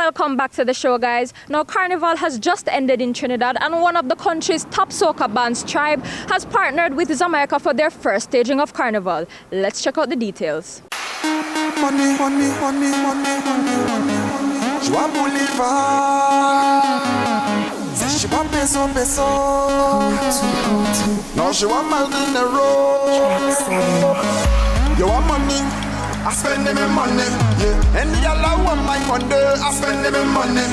Welcome back to the show, guys. Now, Carnival has just ended in Trinidad, and one of the country's top soca bands, Tribe, has partnered with Jamaica for their first staging of Carnival. Let's check out the details. Money, money, money, money, money, money. Joie Boulevard. Say she want peso, peso. No, she want Maldonado. You want money? I spend my money, yeah. And y'all I want my money, I spend my money.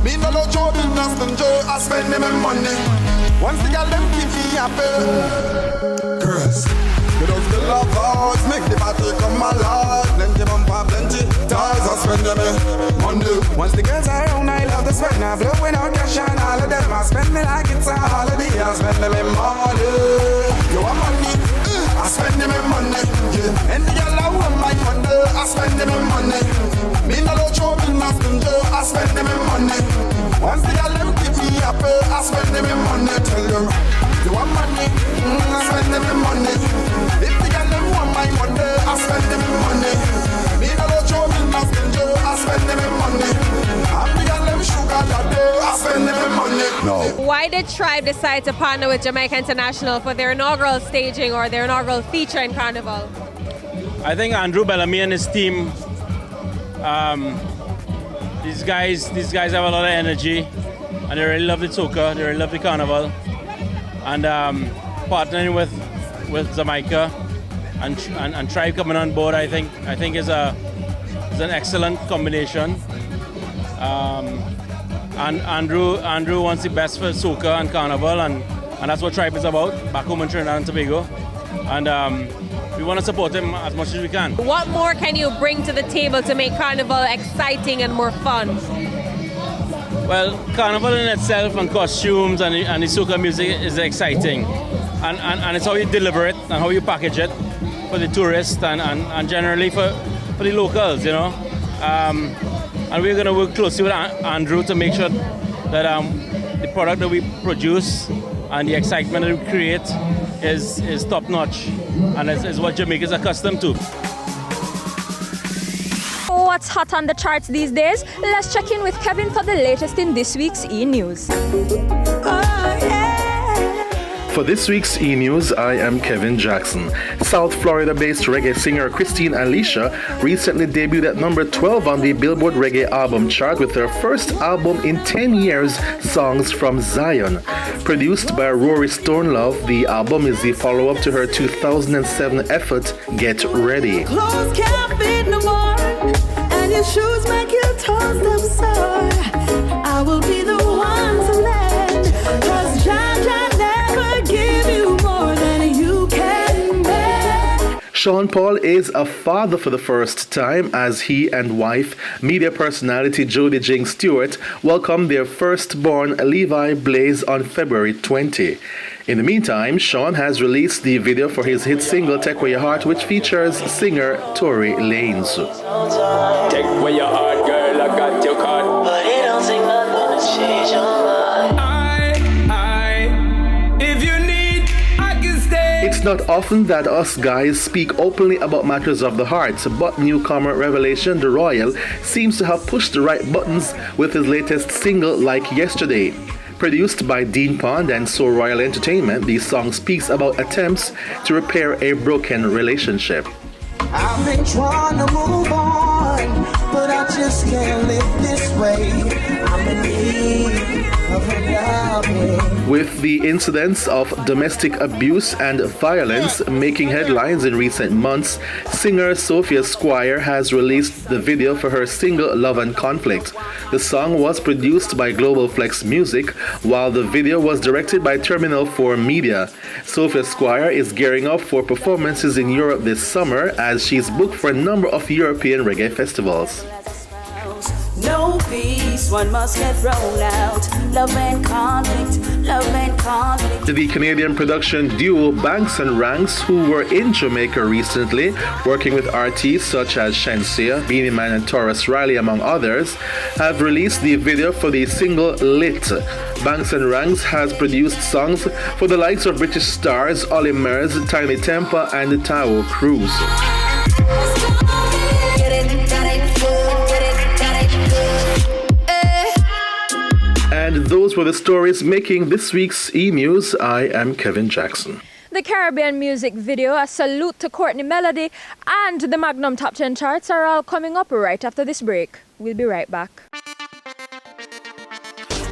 Me no lo Jordan, Aston Joe, I spend my money. Once the girl them keep me happy. Girls, get off the lovers, make the party come alive. Plenty bumper, plenty ties, I spend my money. Once the girls are around, I love the spend. I blowing out cash and all of them. I spend me like it's a holiday, I spend my money. You want money? I spend my money, yeah. And y'all I want my money, I spend my money. Me no lo trouble, nothing, I spend my money. Once the y'all them keep me happy, I spend my money. Tell them, you want money, I spend my money. If the y'all them want my money, I spend my money. Me no lo trouble, nothing, I spend my money. I'm the y'all them sugar daddy, I spend my money. No. Why did Tribe decide to partner with Jamaica International for their inaugural staging or their inaugural feature in Carnival? I think Andrew Bellamy and his team, these guys have a lot of energy, and they really love the soca, they really love the Carnival, and partnering with Jamaica and Tribe coming on board, I think is an excellent combination. And Andrew wants the best for soca and Carnival, and that's what Tribe is about back home in Trinidad and Tobago, and we want to support him as much as we can. What more can you bring to the table to make Carnival exciting and more fun? Well, Carnival in itself and costumes and the soca music is exciting, and it's how you deliver it and how you package it for the tourists and generally for the locals, you know. And we're going to work closely with Andrew to make sure that the product that we produce and the excitement that we create is top notch and is what Jamaica is accustomed to. What's hot on the charts these days? Let's check in with Kevin for the latest in this week's E-News. For this week's E-News, I am Kevin Jackson. South Florida-based reggae singer Christine Alicia recently debuted at number 12 on the Billboard Reggae Album chart with her first album in 10 years, Songs from Zion. Produced by Rory Stonelove, the album is the follow-up to her 2007 effort, Get Ready. Clothes can't fit no more, and your shoes make your toes them sore. I will be the one to lend, 'cause Jah never give you more than you can bear. Sean Paul is a father for the first time as he and wife, media personality Jody Jing Stewart, welcomed their firstborn Levi Blaze on February 20. In the meantime, Sean has released the video for his hit single Take Away Your Heart, which features singer Tory Lanez. Take away your heart, girl, I got your card. But it don't take nothing to change your mind. If you need, I can stay. It's not often that us guys speak openly about matters of the heart, but newcomer Revelation the Royal seems to have pushed the right buttons with his latest single Like Yesterday. Produced by Dean Pond and So Royal Entertainment, the song speaks about attempts to repair a broken relationship. I've been trying to move on, but I just can't live this way. I'm in need of a love. With the incidents of domestic abuse and violence making headlines in recent months, singer Sophia Squire has released the video for her single Love and Conflict. The song was produced by Global Flex Music, while the video was directed by Terminal 4 Media. Sophia Squire is gearing up for performances in Europe this summer as she's booked for a number of European reggae festivals. No peace, one must get rolled out. Love and conflict, love and conflict. The Canadian production duo Banks and Ranks, who were in Jamaica recently, working with artists such as Shenseea, Beanie Man and Taurus Riley, among others, have released the video for the single Lit. Banks and Ranks has produced songs for the likes of British stars Ollie Mers, Tiny Temper and Tao Cruz. Get it, got it, good, get it, got it, good. those were the stories making this week's E-News. I am Kevin Jackson. The Caribbean music video, a salute to Courtney Melody, and the Magnum Top 10 charts are all coming up right after this break. We'll be right back.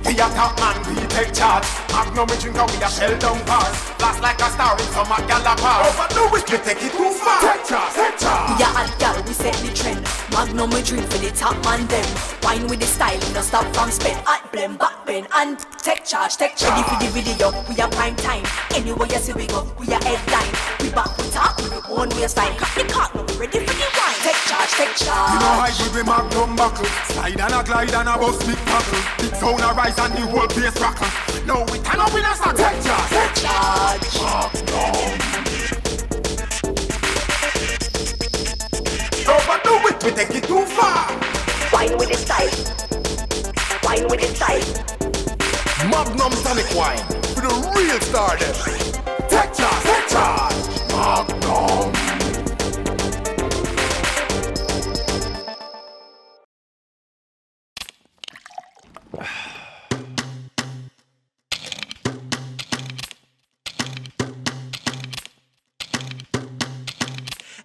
We a top man, we take charge. Magnum we drink and we a shell down bars. Blast like a star in some gala bar. Overdo it, we take it too far. Take charge, take charge. We a hot gal, we set the trend. Magnum we drink for the top man them. Wine with the style, no stop from spin. Hot blend, back bend, and take charge, take charge. Ready for the video, we a prime time. Anywhere you see we go, we a headline. We back, we talk, we own waistline. Cut the cock, now we ready for the wine. Take charge, take charge. You know how good we Magnum buckle. Slide and a glide and a bust big tackle. Big sound a rise and the whole place rockle. No, we turn up in a start. Take charge, take charge. Overdo it, we take it too far. Wine with the style. Wine with the style. Magnum tonic wine for the real star them. Take charge, take charge. Magnum.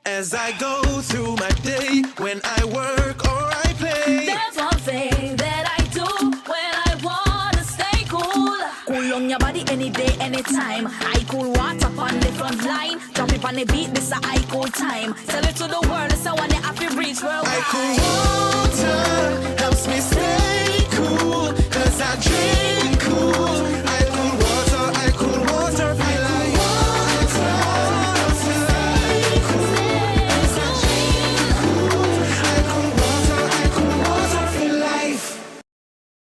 As I go through my day, when I work or I play, There's one thing that I do when I wanna stay cool. Cool on your body any day, anytime. I cool water on the front line. Drop it on the beat, this a I cool time. Tell it to the world, it's a one that I feel reach worldwide. I cool water helps me stay cool, 'cause I drink cool. I cool water, feel like water helps me stay cool, 'cause I drink cool. I cool water, feel life.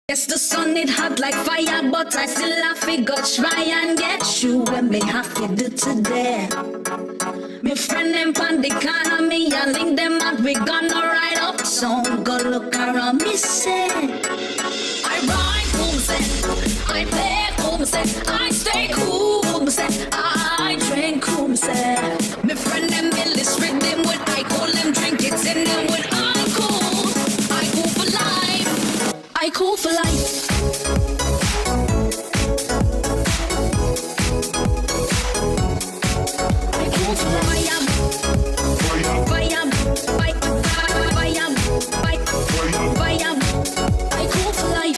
Yes, the sun it hot like fire, but I still have to go try and get you when me have to do today. Me friend them on the corner, me I link them and we gonna ride up. So go look around me, say I ride cool, say I play cool, say I stay cool, say I drink cool, say